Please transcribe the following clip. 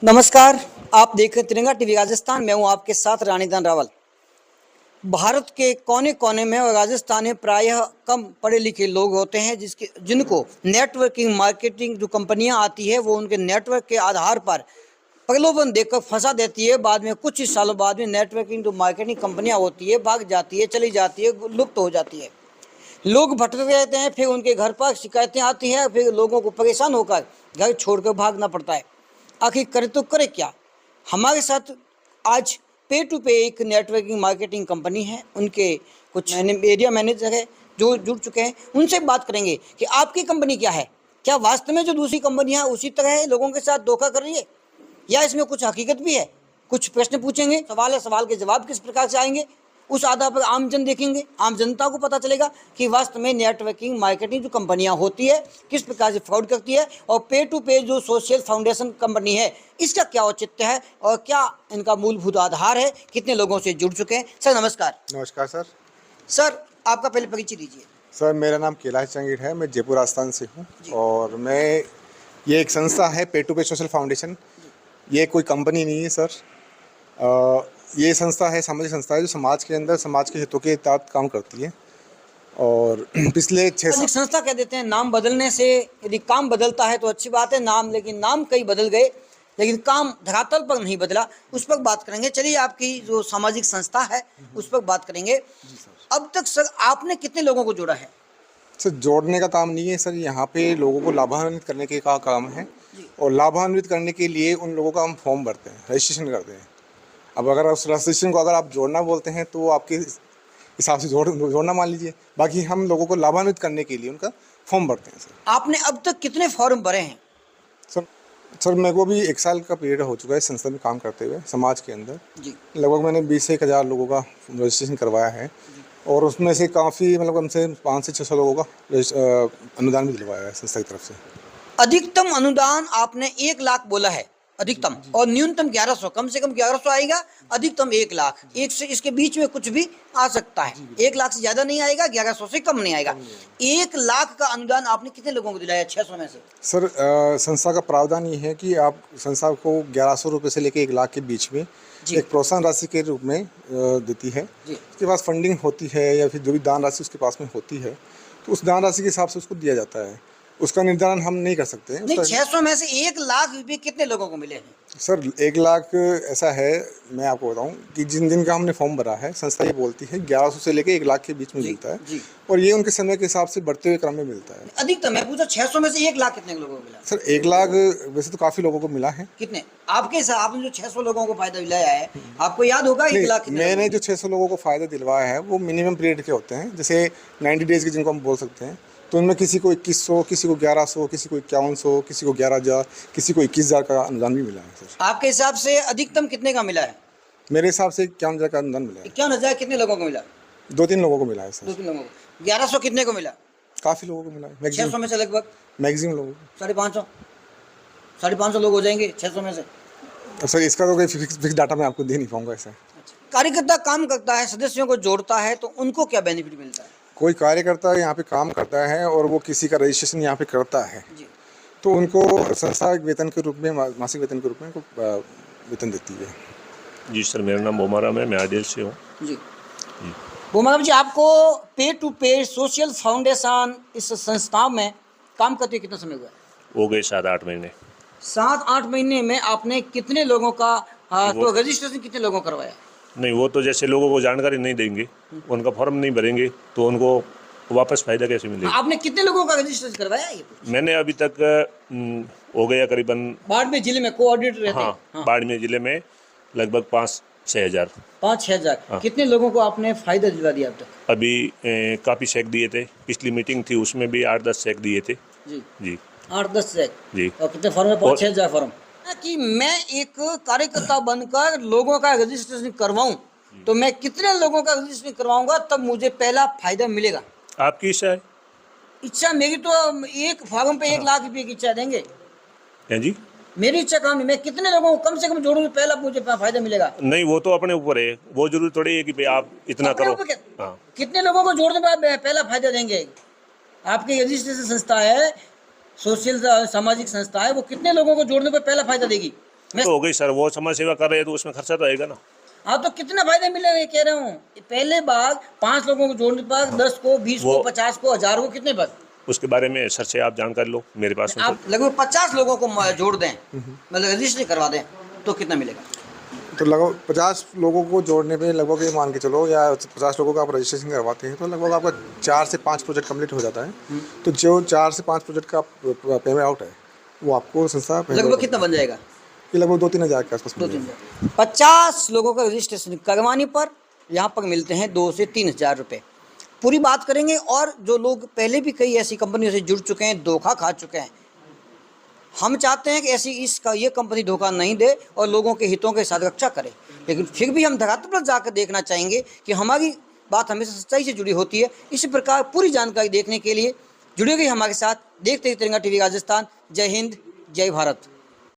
नमस्कार। आप देख रहे तिरंगा टीवी राजस्थान। मैं हूं आपके साथ रानीधन रावल। भारत के कोने कोने में और राजस्थान में प्रायः कम पढ़े लिखे लोग होते हैं जिनको नेटवर्किंग मार्केटिंग जो कंपनियां आती है वो उनके नेटवर्क के आधार पर प्रलोभन देकर फंसा देती है। बाद में कुछ ही सालों बाद में नेटवर्किंग जो मार्केटिंग कंपनियां होती है भाग जाती है, चली जाती है, लुप्त हो जाती है। लोग भटकते रहते हैं, फिर उनके घर पर शिकायतें आती हैं, फिर लोगों को परेशान होकर घर छोड़कर भागना पड़ता है। आखिर करे तो करे क्या। हमारे साथ आज पे टू पे एक नेटवर्किंग मार्केटिंग कंपनी है, उनके कुछ एरिया मैनेजर है जो जुड़ चुके हैं। उनसे बात करेंगे कि आपकी कंपनी क्या है, क्या वास्तव में जो दूसरी कंपनियां उसी तरह है लोगों के साथ धोखा कर रही है या इसमें कुछ हकीकत भी है। कुछ प्रश्न पूछेंगे, सवाल है, सवाल के जवाब किस प्रकार से आएंगे उस आधार पर आम जन देखेंगे। आम जनता को पता चलेगा कि वास्तव में नेटवर्किंग मार्केटिंग जो कंपनियां होती है किस प्रकार से फ्रॉड करती है और पे टू पे जो सोशल फाउंडेशन कंपनी है इसका क्या औचित्य है और क्या इनका मूलभूत आधार है, कितने लोगों से जुड़ चुके हैं। सर नमस्कार। नमस्कार सर। सर आपका पहले परिचय दीजिए। सर मेरा नाम कैलाश चंगीर है, मैं जयपुर राजस्थान से हूँ और ये एक संस्था है पे टू पे सोशल फाउंडेशन। ये कोई कंपनी नहीं है सर। ये संस्था है, सामाजिक संस्था है जो समाज के अंदर समाज के हितों के तहत काम करती है। और पिछले 6 साल संस्था कह देते हैं, नाम बदलने से यदि काम बदलता है तो अच्छी बात है, लेकिन नाम कई बदल गए लेकिन काम धरातल पर नहीं बदला। उस पर बात करेंगे। चलिए आपकी जो सामाजिक संस्था है उस पर बात करेंगे। अब तक सर आपने कितने लोगों को जोड़ा है? सर जोड़ने का काम नहीं है सर, यहाँ पे लोगों को लाभान्वित करने के का काम है। और लाभान्वित करने के लिए उन लोगों का हम फॉर्म भरते हैं, रजिस्ट्रेशन करते हैं। अब अगर उस रजिस्ट्रेशन को अगर आप जोड़ना बोलते हैं तो आपके हिसाब से जोड़ना मान लीजिए। बाकी हम लोगों को लाभान्वित करने के लिए उनका फॉर्म भरते हैं सर। आपने अब तक कितने फॉर्म भरे हैं? सर मेरे को भी 1 साल का पीरियड हो चुका है संस्था में काम करते हुए समाज के अंदर जी। लगभग मैंने 20 से 1,000 लोगों का रजिस्ट्रेशन करवाया है और उसमें से काफ़ी मतलब हमसे 500 से 600 लोगों का अनुदान भी दिलवाया है संस्था की तरफ से। अधिकतम अनुदान आपने 1 लाख बोला है अधिकतम, और न्यूनतम 1100, कम से कम 1100 आएगा, अधिकतम 1 लाख। एक से इसके बीच में कुछ भी आ सकता है। 1 लाख से ज्यादा नहीं आएगा, 1100 से कम नहीं आएगा। 1 लाख का अनुदान आपने कितने लोगों को दिलाया 600 में से? सर संस्था का प्रावधान ये है कि आप संस्था को 1100 रुपये से लेकर 1 लाख के बीच में एक प्रोत्साहन राशि के रूप में देती है। उसके पास फंडिंग होती है या फिर जो भी दान राशि उसके पास में होती है तो उस दान राशि के हिसाब से उसको दिया जाता है। उसका निर्धारण हम नहीं कर सकते हैं। नहीं, 600 में से 1 लाख रुपए कितने लोगों को मिले हैं? सर 1 लाख ऐसा है, मैं आपको बताऊं कि जिन का हमने फॉर्म भरा है संस्था ये बोलती है 1100 से लेकर 1 लाख के बीच में मिलता है और ये उनके समय के हिसाब से बढ़ते हुए क्रम में मिलता है। अधिकतम मैं पूछा 600 में से 1 लाख कितने लोगों को मिला? सर 1 लाख वैसे तो काफ़ी लोगों को मिला है। कितने आपके हिसाब? आपने जो 600 लोगों को फायदा दिलाया है आपको याद होगा 1 लाख? मैंने जो 600 लोगों को फायदा दिलवाया है वो मिनिमम पीरियड के होते हैं, जैसे 90 डेज के जिनको हम बोल सकते हैं। तो उनमें किसी को 2100, किसी को 1100, किसी को 5100, किसी को 11,000, किसी को 21,000 का अनुदान भी मिला है सर। आपके हिसाब से अधिकतम कितने का मिला है? मेरे हिसाब से 51,000 का अनुदान मिला है। 51,000 कितने लोगों को मिला? 2-3 लोगों को मिला है सर। 2-3 लोगों को। 1100 कितने को मिला? काफ़ी लोगों को मिला है। 600 में से लगभग मैक्सिमम लोगों को 550 लोग हो जाएंगे 600 में से। सर इसका तो कोई फिक्स डाटा मैं आपको दे नहीं पाऊंगा ऐसा। कार्यकर्ता काम करता है, सदस्यों को जोड़ता है तो उनको क्या बेनिफिट मिलता है? कोई कार्यकर्ता यहाँ पे काम करता है और वो किसी का रजिस्ट्रेशन यहाँ पे करता है तो उनको संस्था वेतन के रूप में, मासिक वेतन के रूप में वेतन देती है। जी सर, मेरा नाम बोमाराम है, मैं आदिल से हूँ। जी बोमाराम जी, आपको पे टू पे सोशल फाउंडेशन इस संस्था में काम करते कितना समय हुआ? हो गए 7-8 महीने। 7-8 महीने में आपने कितने लोगों का तो रजिस्ट्रेशन कितने लोगों करवाया? नहीं, वो तो जैसे लोगों को जानकारी नहीं देंगे, उनका फॉर्म नहीं भरेंगे तो उनको वापस फायदा कैसे मिलेगा? आपने कितने लोगों का रजिस्ट्रेशन करवाया? ये मैंने अभी तक हो गया करीबन बाड़मेर जिले में कोऑर्डिनेटर रहते हैं। हाँ, बाड़मेर जिले में लगभग 5-6 हज़ार। 5-6 हज़ार। कितने लोगों को आपने फायदा दिलवा दिया अब तक? अभी काफ़ी चेक दिए थे, पिछली मीटिंग थी उसमें भी 8-10 चेक दिए थे। जी 8-10 चेक जी। और कितने फॉर्म में? 5-6 हज़ार फॉर्म। कि मैं एक कार्यकर्ता बनकर लोगों का रजिस्ट्रेशन करवाऊं तो मैं कितने लोगों का रजिस्ट्रेशन करवाऊंगा तब मुझे पहला फायदा मिलेगा? आपकी इच्छा है। इच्छा मेरी तो एक फॉर्म पे 1 लाख रुपए की इच्छा देंगे। हैं जी? मेरी इच्छा काम नहीं, मैं कितने लोगों को कम से कम जोड़ूंगा पहला मुझे फायदा मिलेगा? नहीं, वो तो अपने ऊपर है, वो जरूरी थोड़ी है कि आप इतना करो। हाँ। कितने लोगों को जोड़ने पर पहला फायदा देंगे? आपकी रजिस्ट्रेशन संस्था है, सोशल सामाजिक संस्था है, वो कितने लोगों को जोड़ने पर पहला फायदा देगी? तो हो गई सर, वो समाज सेवा कर रहे हैं तो उसमें खर्चा तो आएगा ना। हाँ, तो कितने फायदे मिलेंगे ये कह रहा हूँ। पहले बार 5 लोगों को जोड़ने पर 10 को, 20 को, 50 को, 1000 को, कितने पर? उसके बारे में सर से आप जानकारी लो, मेरे पास में आप लगभग 50 लोगों को जोड़ दें, मतलब रजिस्ट्री करवा दें, तो कितना मिलेगा? तो लगभग 50 लोगों को जोड़ने पे लगभग ये मान के चलो, या 50 लोगों का आप रजिस्ट्रेशन करवाते हैं तो लगभग आपका 4 से 5 प्रोजेक्ट कंप्लीट हो जाता है। तो जो 4 से 5 प्रोजेक्ट का पेमेंट आउट है वो आपको संस्था लगभग कितना बन जाएगा? ये लगभग 2-3 हज़ार के आसपास। 2-3 50 लोगों का रजिस्ट्रेशन करवाने पर यहाँ पर मिलते हैं 2 से 3 हज़ार रुपये। पूरी बात करेंगे। और जो लोग पहले भी कई ऐसी कंपनियों से जुड़ चुके हैं, धोखा खा चुके हैं, हम चाहते हैं कि ऐसी ये कंपनी धोखा नहीं दे और लोगों के हितों के साथ रक्षा करे। लेकिन फिर भी हम धरातल पर जाकर देखना चाहेंगे कि हमारी बात हमेशा सच्चाई से जुड़ी होती है। इसी प्रकार पूरी जानकारी देखने के लिए जुड़े गए हमारे साथ। देखते ही तिरंगा टीवी राजस्थान। जय हिंद, जय भारत।